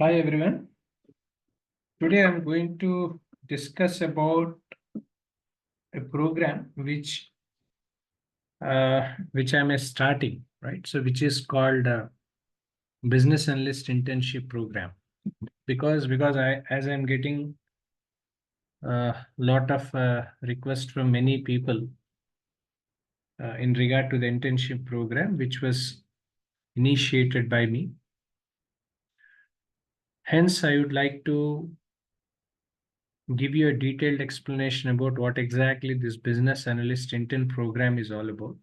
Hi everyone. Today I'm going to discuss about a program which I'm starting, right? So which is called Business Analyst Internship Program. Because I as I'm getting a lot of requests from many people in regard to the internship program, which was initiated by me. Hence, I would like to give you a detailed explanation about what exactly this business analyst intern program is all about,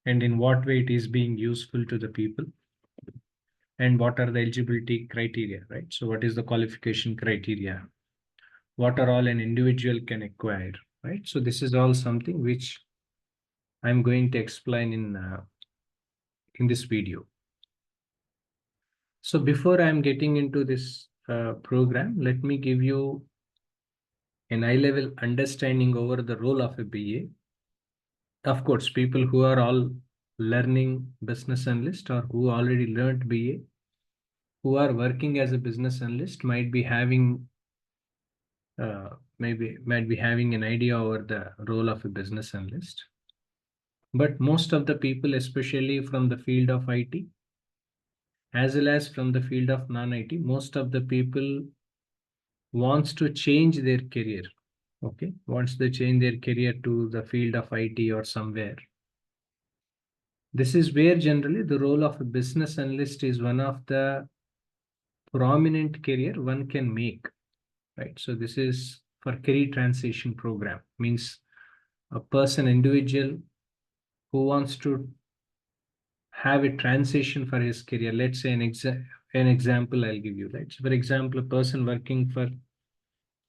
and in what way it is being useful to the people, and what are the eligibility criteria, right? So what is the qualification criteria? What are all an individual can acquire, right? So this is all something which I'm going to explain in this video. So before I'm getting into this program, let me give you an high-level understanding over the role of a BA. Of course, people who are all learning business analyst or who already learned BA, who are working as a business analyst, might be having might be having an idea over the role of a business analyst. But most of the people, especially from the field of IT, as well as from the field of non-IT, most of the people wants to change their career. Okay, wants to change their career to the field of IT or somewhere. This is where generally the role of a business analyst is one of the prominent career one can make, right? So this is for career transition program, means a person, individual who wants to have a transition for his career. Let's say an example I'll give you, right? So for example, a person working for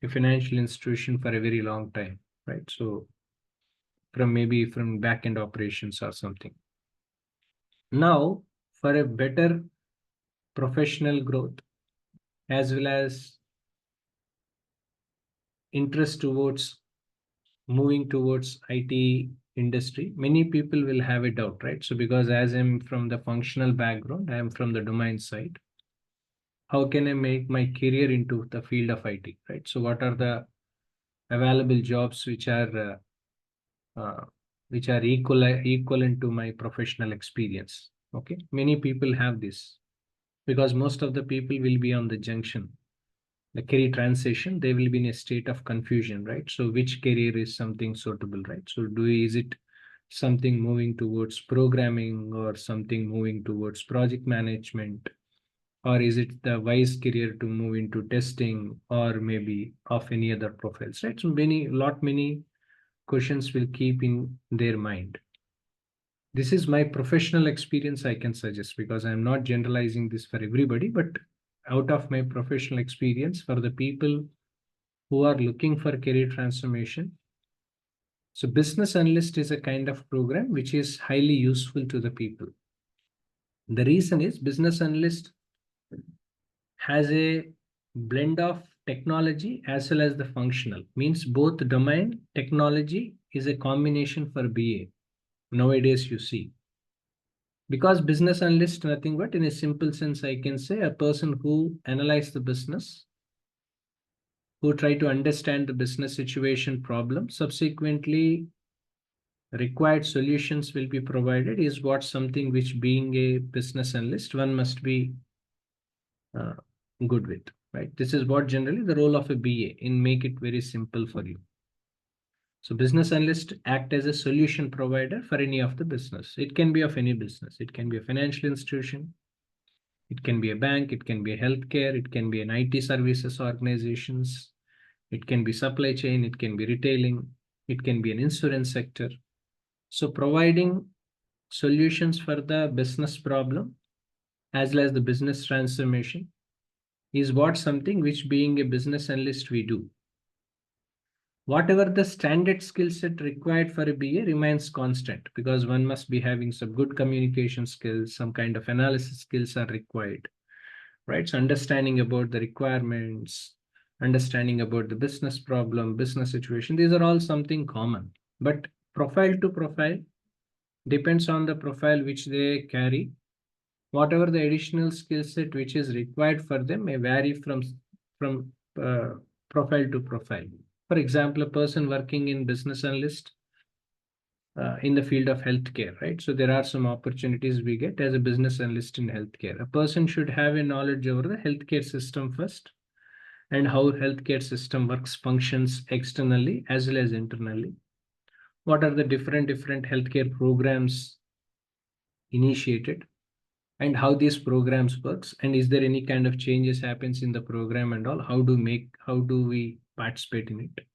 a financial institution for a very long time, right? So from back end operations or something. Now, for a better professional growth, as well as interest towards moving towards IT industry, many people will have a doubt, right? So because as I'm from the functional background, I'm from the domain side. How can I make my career into the field of IT, right? So what are the available jobs which are equivalent to my professional experience? Okay, many people have this because most of the people will be on the junction, the career transition. They will be in a state of confusion, right? So which career is something suitable, right? So is it something moving towards programming, or something moving towards project management, or is it the wise career to move into testing, or maybe of any other profiles, right? So many questions will keep in their mind. This is my professional experience, I can suggest, because I'm not generalizing this for everybody, but out of my professional experience, for the people who are looking for career transformation, so business analyst is a kind of program which is highly useful to the people. The reason is business analyst has a blend of technology as well as the functional, means both domain technology is a combination for BA nowadays, you see. Because business analyst nothing but, in a simple sense, I can say, a person who analyze the business, who try to understand the business situation problem, subsequently required solutions will be provided, is what something which, being a business analyst, one must be uh, good with, right? This is what generally the role of a BA, in make it very simple for you. So business analyst act as a solution provider for any of the business. It can be of any business. It can be a financial institution. It can be a bank. It can be a healthcare. It can be an IT services organizations. It can be supply chain. It can be retailing. It can be an insurance sector. So providing solutions for the business problem as well as the business transformation is what something which, being a business analyst, we do. Whatever the standard skill set required for a BA remains constant, because one must be having some good communication skills, some kind of analysis skills are required, right? So understanding about the requirements, understanding about the business problem, business situation, these are all something common. But profile to profile depends on the profile which they carry. Whatever the additional skill set which is required for them may vary from profile to profile. For example, a person working in business analyst in the field of healthcare, right? So there are some opportunities we get as a business analyst in healthcare. A person should have a knowledge over the healthcare system first, and how healthcare system works, functions externally as well as internally. What are the different healthcare programs initiated, and how these programs works, and is there any kind of changes happens in the program and all, how do we participate in it,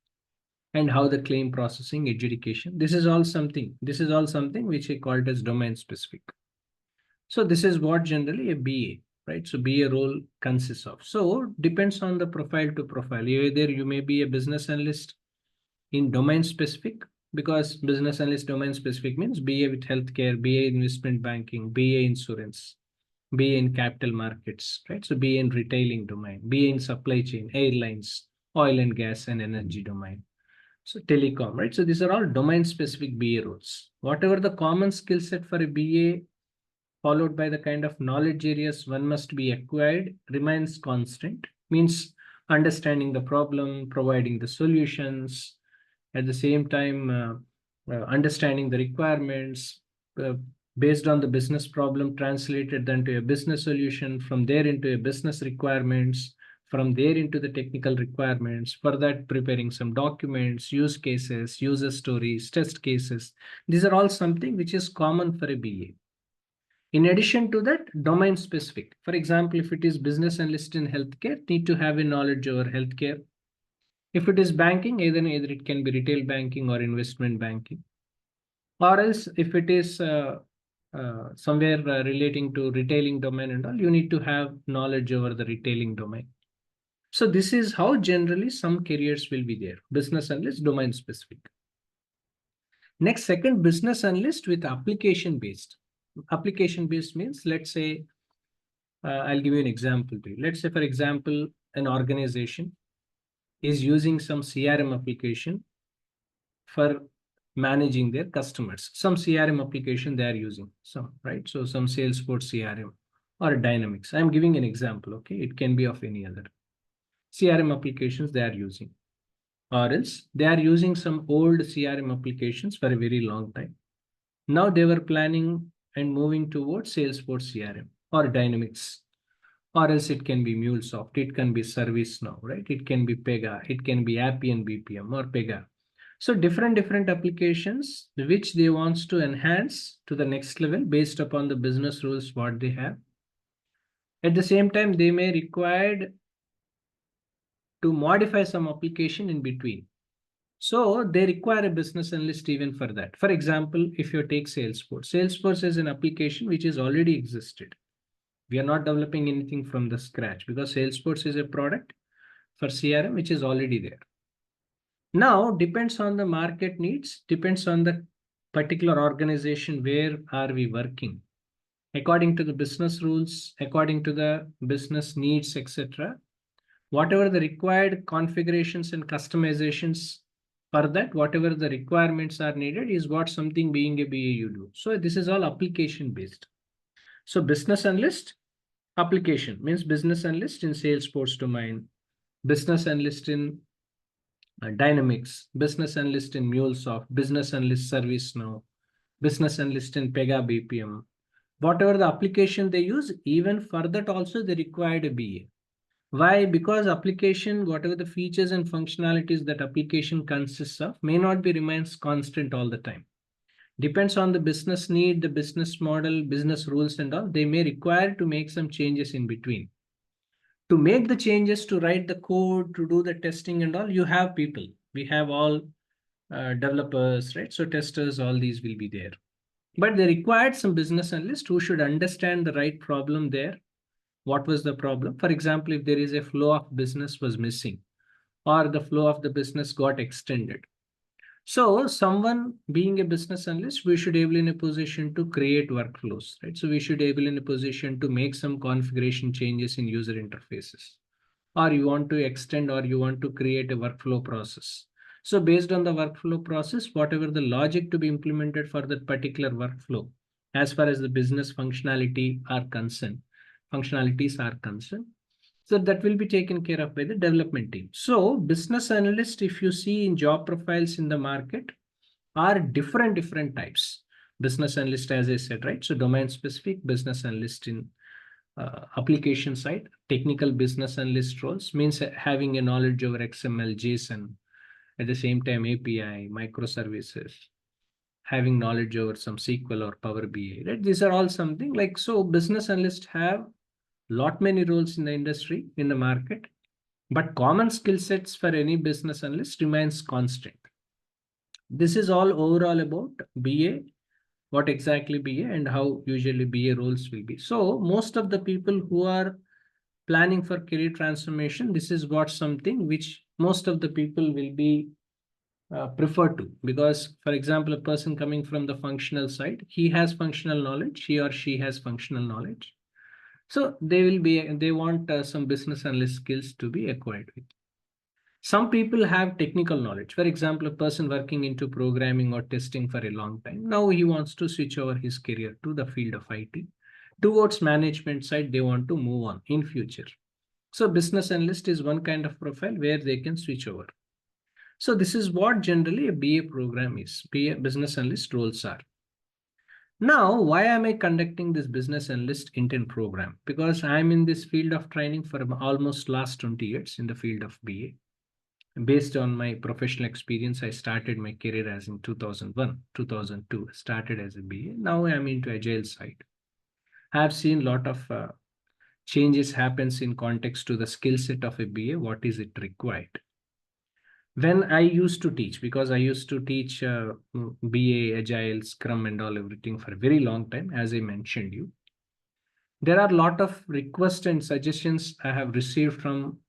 and how the claim processing, adjudication, this is all something which I call it as domain specific. So this is what generally a BA, right? So BA role consists of. So depends on the profile to profile. Either you may be a business analyst in domain specific, because business analyst domain specific means BA with healthcare, BA investment banking, BA insurance, BA in capital markets, right? So BA in retailing domain, BA in supply chain, airlines, oil and gas and energy domain. So telecom, right? So these are all domain specific BA roles. Whatever the common skill set for a BA, followed by the kind of knowledge areas one must be acquired, remains constant. Means understanding the problem, providing the solutions, at the same time understanding the requirements, uh, based on the business problem, translated then to a business solution, from there into a business requirements, from there into the technical requirements, for that preparing some documents, use cases, user stories, test cases. These are all something which is common for a BA. In addition to that, domain specific. For example, if it is business analyst in healthcare, need to have a knowledge over healthcare. If it is banking, either it can be retail banking or investment banking. Or else, if it is somewhere relating to retailing domain and all, you need to have knowledge over the retailing domain. So this is how generally some careers will be there. Business analyst, domain specific. Next, second, business analyst with application based. Application based means, let's say, I'll give you an example to you. Let's say, for example, an organization is using some CRM application for managing their customers. Some CRM application they are using, some, right? So some Salesforce CRM or Dynamics. I'm giving an example, okay? It can be of any other CRM applications they are using. Or else they are using some old CRM applications for a very long time. Now they were planning and moving towards Salesforce CRM or Dynamics. Or else it can be MuleSoft, it can be ServiceNow, right? It can be Pega, it can be Appian BPM or Pega. So different applications which they wants to enhance to the next level based upon the business rules what they have. At the same time, they may required to modify some application in between. So they require a business analyst even for that. For example, if you take Salesforce, Salesforce is an application which is already existed. We are not developing anything from the scratch, because Salesforce is a product for CRM which is already there. Now, depends on the market needs, depends on the particular organization where are we working. According to the business rules, according to the business needs, etc. Whatever the required configurations and customizations for that, whatever the requirements are needed, is what something being a BA you do. So this is all application based. So business analyst, application means business analyst in Salesforce domain, business analyst in Dynamics, business analyst in MuleSoft, business analyst ServiceNow, business analyst in Pega BPM. Whatever the application they use, even for that also they required a BA. Why? Because application, whatever the features and functionalities that application consists of, may not be remains constant all the time. Depends on the business need, the business model, business rules and all. They may require to make some changes in between. To make the changes, to write the code, to do the testing and all, you have people. We have all developers, right? So testers, all these will be there. But they required some business analyst who should understand the right problem there. What was the problem? For example, if there is a flow of business was missing, or the flow of the business got extended. So someone being a business analyst, we should able in a position to create workflows, right? So we should able in a position to make some configuration changes in user interfaces, or you want to extend, or you want to create a workflow process. So based on the workflow process, whatever the logic to be implemented for that particular workflow, as far as the business functionalities are concerned. So that will be taken care of by the development team. So business analyst, if you see in job profiles in the market, are different types. Business analyst, as I said, right? So domain specific business analyst in application side, technical business analyst roles means having a knowledge over XML, JSON, at the same time API, microservices, having knowledge over some SQL or Power BI, right? These are all something like, so business analysts have lot many roles in the industry, in the market, but common skill sets for any business analyst remains constant. This is all overall about BA, what exactly BA and how usually BA roles will be. So most of the people who are planning for career transformation, this is what something which most of the people will be prefer to, because for example, a person coming from the functional side, he has functional knowledge, he or she has functional knowledge. So they want some business analyst skills to be acquired with. Some people have technical knowledge. For example, a person working into programming or testing for a long time. Now he wants to switch over his career to the field of IT. Towards management side, they want to move on in future. So business analyst is one kind of profile where they can switch over. So this is what generally a BA program is. BA business analyst roles are. Now, why am I conducting this business analyst intern program? Because I'm in this field of training for almost last 20 years in the field of BA. Based on my professional experience, I started my career as in 2001, 2002, started as a BA. Now I'm into agile side. I have seen a lot of changes happens in context to the skill set of a BA. What is it required? When I used to teach, because I used to teach BA, Agile, Scrum and all everything for a very long time, as I mentioned you, there are a lot of requests and suggestions I have received from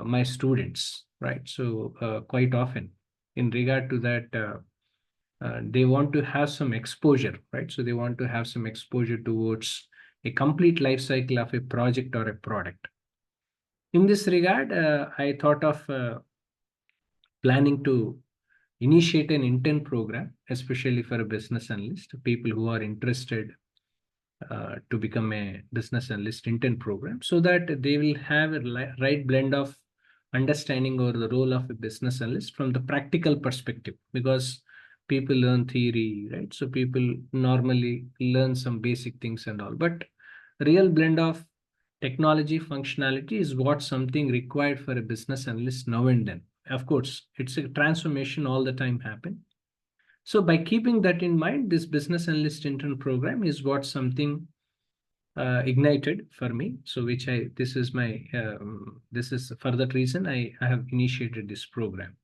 my students, right? So quite often in regard to that, they want to have some exposure, right? So they want to have some exposure towards a complete life cycle of a project or a product. In this regard, I thought of planning to initiate an intern program, especially for a business analyst, people who are interested to become a business analyst intern program, so that they will have a right blend of understanding over the role of a business analyst from the practical perspective, because people learn theory, right? So people normally learn some basic things and all, but real blend of technology functionality is what something required for a business analyst now and then. Of course, it's a transformation all the time happen. So by keeping that in mind, this business analyst intern program is what something ignited for me. So which this is for that reason I have initiated this program.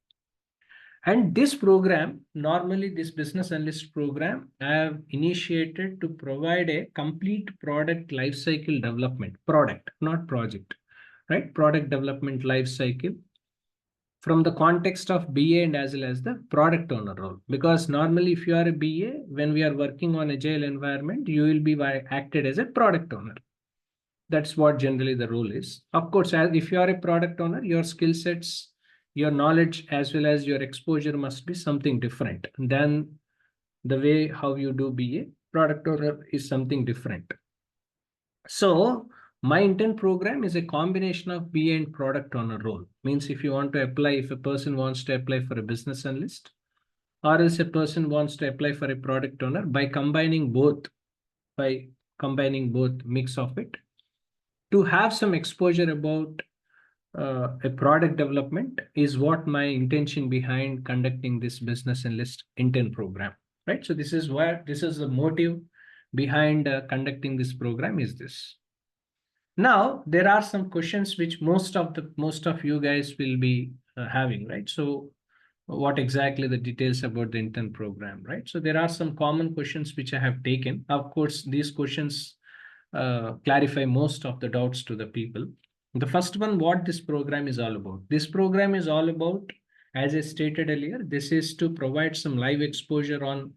And this program, normally this business analyst program, I have initiated to provide a complete product lifecycle development, product, not project, right? Product development lifecycle from the context of BA and as well as the product owner role. Because normally if you are a BA, when we are working on agile environment, you will be acted as a product owner. That's what generally the role is. Of course, if you are a product owner, your skill sets, your knowledge, as well as your exposure must be something different than the way how you do BA. Product owner is something different. So my intern program is a combination of BA and product owner role. Means if you want to apply, if a person wants to apply for a business analyst, or else a person wants to apply for a product owner, by combining both mix of it, to have some exposure about a product development is what my intention behind conducting this business analyst intern program, right? So this is the motive behind conducting this program is this. Now, there are some questions which most of you guys will be having, right? So what exactly the details about the intern program, right? So there are some common questions which I have taken. Of course, these questions clarify most of the doubts to the people. The first one, what this program is all about. This program is all about, as I stated earlier, this is to provide some live exposure on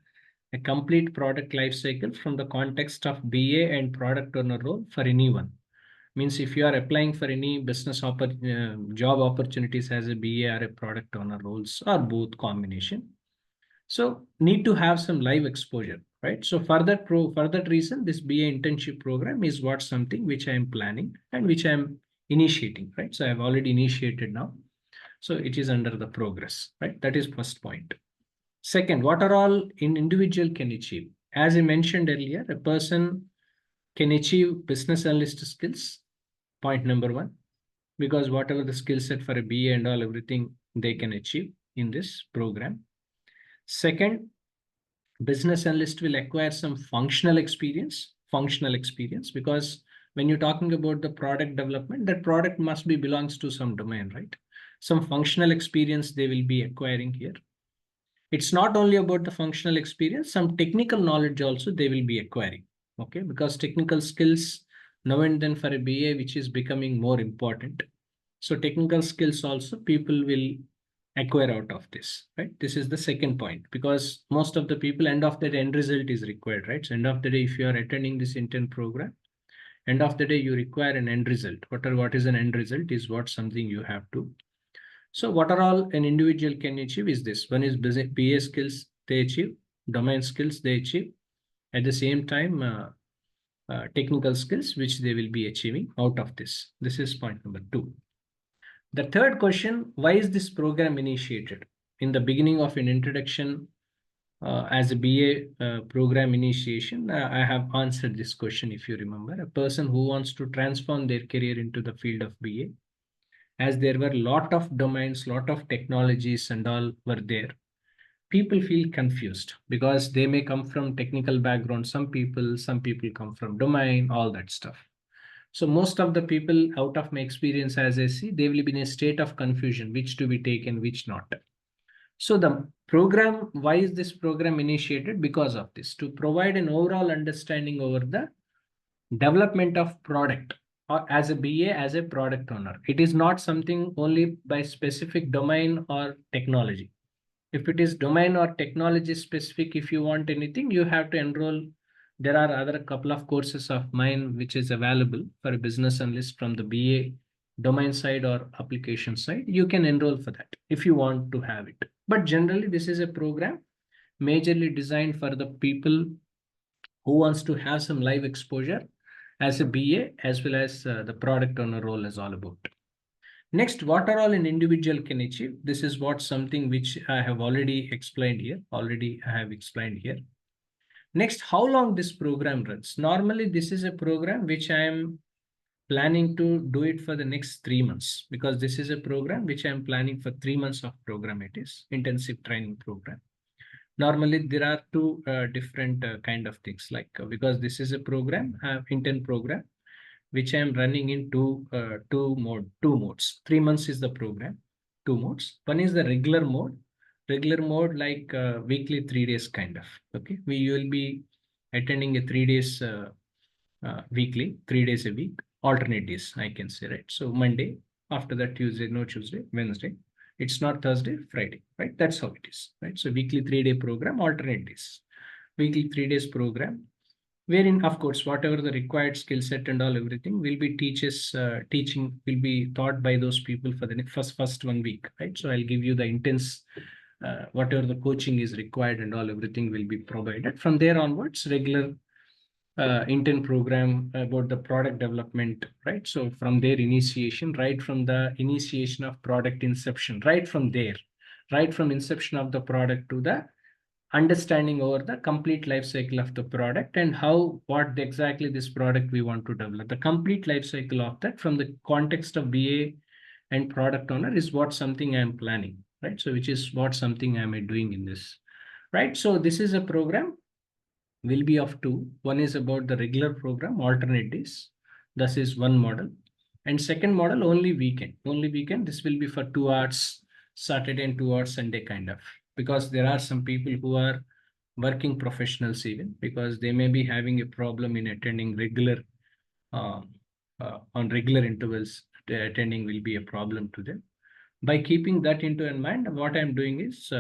a complete product life cycle from the context of BA and product owner role for anyone. Means if you are applying for any business job opportunities as a BA or a product owner roles, or both combination, so need to have some live exposure, right? So for that reason, this BA internship program is what something which I am planning and which I am initiating, right? So I have already initiated now. So it is under the progress, right? That is first point. Second, what are all an individual can achieve? As I mentioned earlier, a person can achieve business analyst skills, point number one, because whatever the skill set for a BA and all, everything they can achieve in this program. Second, business analyst will acquire some functional experience, because when you're talking about the product development, that product must be belongs to some domain, right? Some functional experience they will be acquiring here. It's not only about the functional experience, some technical knowledge also they will be acquiring, okay? Because technical skills now and then for a BA, which is becoming more important. So technical skills also people will acquire out of this, right? This is the second point, because most of the people, end of the day, end result is required, right? So end of the day, if you are attending this intern program, end of the day, you require an end result. What is an end result is what something you have to. So what are all an individual can achieve is this. One is business BA skills they achieve, domain skills they achieve, at the same time technical skills which they will be achieving out of this. This is point number two. The third question, why is this program initiated? In the beginning of an introduction as a BA program initiation, I have answered this question if you remember. A person who wants to transform their career into the field of BA, as there were a lot of domains, lot of technologies and all were there. People feel confused because they may come from technical background. Some people come from domain, all that stuff. So most of the people, out of my experience, as I see, they will be in a state of confusion, which to be taken, which not. So the program, why is this program initiated? Because of this, to provide an overall understanding over the development of product, or as a BA, as a product owner. It is not something only by specific domain or technology. If it is domain or technology specific, if you want anything, you have to enroll. There are other couple of courses of mine which is available for a business analyst from the BA domain side or application side. You can enroll for that if you want to have it. But generally, this is a program majorly designed for the people who wants to have some live exposure as a BA, as well as the product owner role is all about. Next, what are all an individual can achieve? This is what something which I have already explained here. Next, how long this program runs? Normally, this is a program which I am planning to do it for the next 3 months, because this is a program which I am planning for 3 months of program. It is intensive training program. Normally, there are two different kind of things, like because this is a program, intern program, which I am running in two modes. 3 months is the program, 2 modes. One is the regular mode like weekly 3 days kind of. Okay, we will be attending a 3 days weekly, 3 days a week, alternate days, I can say, right? So Monday, after that Tuesday, no Tuesday, Wednesday. It's not Thursday, Friday, right? That's how it is, right? So weekly 3-day program, alternate days. Weekly 3 days program, wherein, of course, whatever the required skill set and all, everything will be teaching will be taught by those people for the first 1 week, right? So I'll give you the intense, whatever the coaching is required and all, everything will be provided. From there onwards, regular intern program about the product development, right? So from their initiation, right from the initiation of product inception, right from there, right from inception of the product to the understanding over the complete life cycle of the product and what exactly this product we want to develop. The complete life cycle of that from the context of BA and product owner is what something I'm planning, right? So which is what something I'm doing in this, right? So this is a program will be of two. One is about the regular program, alternate days. This is one model. And second model, only weekend. Only weekend. This will be for 2 hours, Saturday and 2 hours Sunday kind of. Because there are some people who are working professionals even, because they may be having a problem in attending regular, on regular intervals, attending will be a problem to them. By keeping that into mind, what I'm doing is,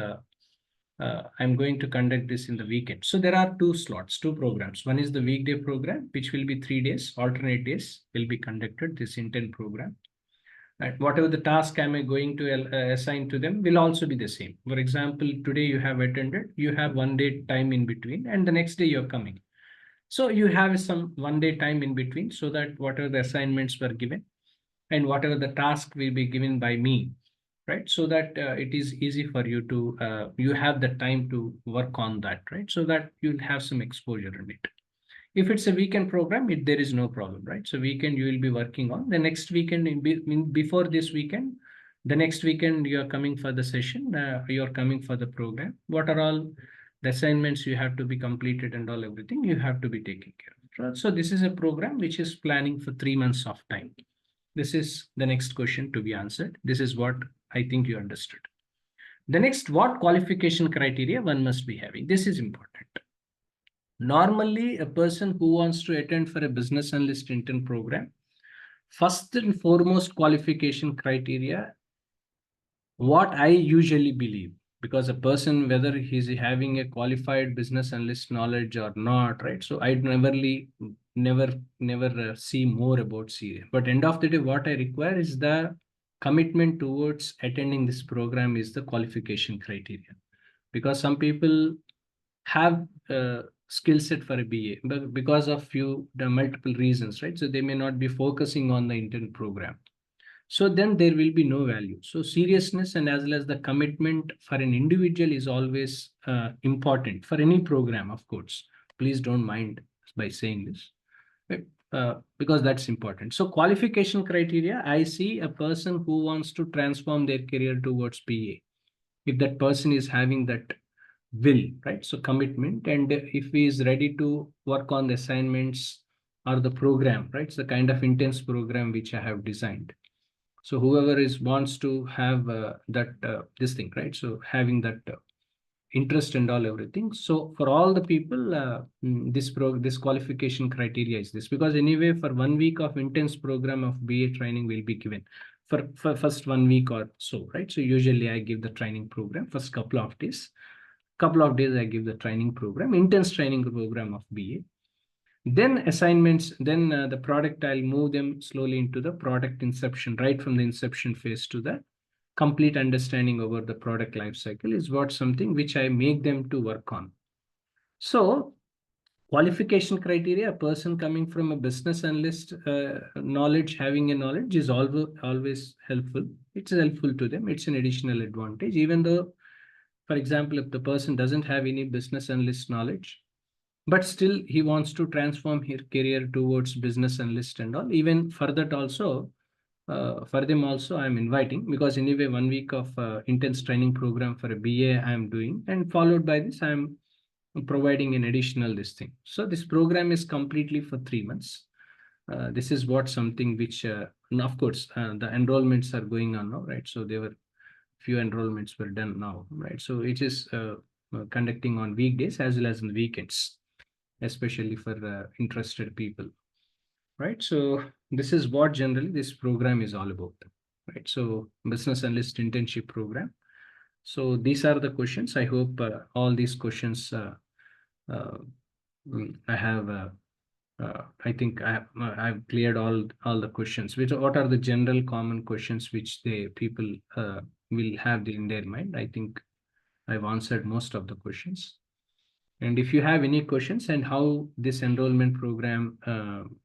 I'm going to conduct this in the weekend. So there are 2 slots, 2 programs. One is the weekday program, which will be 3 days, alternate days will be conducted, this intern program. And whatever the task am I going to assign to them will also be the same. For example, today you have attended, you have 1 day time in between, and the next day you're coming. So you have some 1 day time in between, so that whatever the assignments were given and whatever the task will be given by me, right? So that it is easy for you to, you have the time to work on that, right? So that you'll have some exposure in it. If it's a weekend program, there is no problem, right? So weekend you will be working on the next weekend before this weekend, the next weekend you are coming for the session, you are coming for the program. What are all the assignments you have to be completed and all everything you have to be taking care of. Right? So this is a program which is planning for 3 months of time. This is the next question to be answered. This is what I think you understood. The next, what qualification criteria one must be having? This is important. Normally, a person who wants to attend for a business analyst intern program, first and foremost qualification criteria, what I usually believe, because a person, whether he's having a qualified business analyst knowledge or not, right? So I'd never see more about CA. But end of the day, what I require is the commitment towards attending this program is the qualification criteria. Because some people have skill set for a BA, but because of the multiple reasons, right? So they may not be focusing on the intern program. So then there will be no value. So seriousness and as well as the commitment for an individual is always important for any program, of course. Please don't mind by saying this, right? Because that's important. So qualification criteria, I see a person who wants to transform their career towards BA. If that person is having that will, right? So commitment, and if he is ready to work on the assignments or the program, right? It's the kind of intense program which I have designed. So whoever wants to have this thing, right? So having that interest and all everything. So for all the people, this qualification criteria is this, because anyway, for 1 week of intense program of BA training will be given for first 1 week or so, right? So usually I give the training program first couple of days I give the training program, intense training program of BA. Then assignments, then the product, I'll move them slowly into the product inception, right from the inception phase to the complete understanding over the product life cycle is what something which I make them to work on. So qualification criteria, a person coming from a business analyst knowledge, having a knowledge is always helpful. It's helpful to them. It's an additional advantage, even though, for example, if the person doesn't have any business analyst knowledge, but still he wants to transform his career towards business analyst and all, even for that also, for them also I'm inviting, because anyway 1 week of intense training program for a BA I'm doing, and followed by this I'm providing an additional this thing. So this program is completely for 3 months. This is what something which, and of course, the enrollments are going on now, right? So there were few enrollments were done now, right? So it is conducting on weekdays as well as on weekends, especially for interested people, right? So this is what generally this program is all about, right? So business analyst internship program. So these are the questions. I hope all these questions I have. I think I've cleared all the questions. What are the general common questions which the people will have in their mind? I think I've answered most of the questions. And if you have any questions and how this enrollment program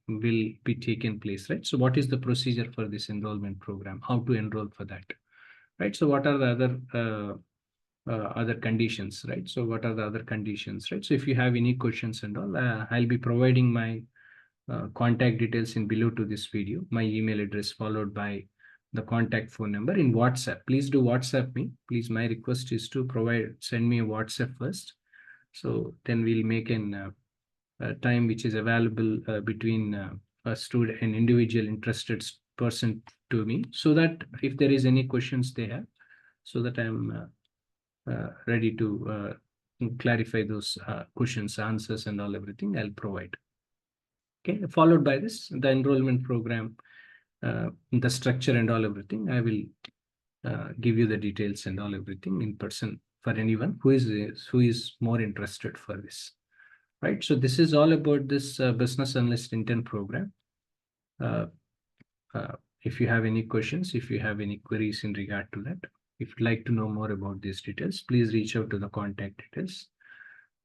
will be taken place, right? So what is the procedure for this enrollment program? How to enroll for that, right? So what are the other conditions, right? So what are the other conditions, right? So if you have any questions and all, I'll be providing my contact details in below to this video, my email address followed by the contact phone number in WhatsApp. Please do WhatsApp me. Please, my request is to send me a WhatsApp first. So then we'll make an time which is available between a student, an individual interested person to me, so that if there is any questions they have, so that I'm ready to clarify those questions, answers, and all everything I'll provide. Okay, followed by this, the enrollment program, the structure and all everything, I will give you the details and all everything in person for anyone who is more interested for this, right? So this is all about this business analyst intern program. If you have any questions, if you have any queries in regard to that, if you'd like to know more about these details, please reach out to the contact details,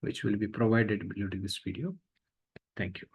which will be provided below this video. Thank you.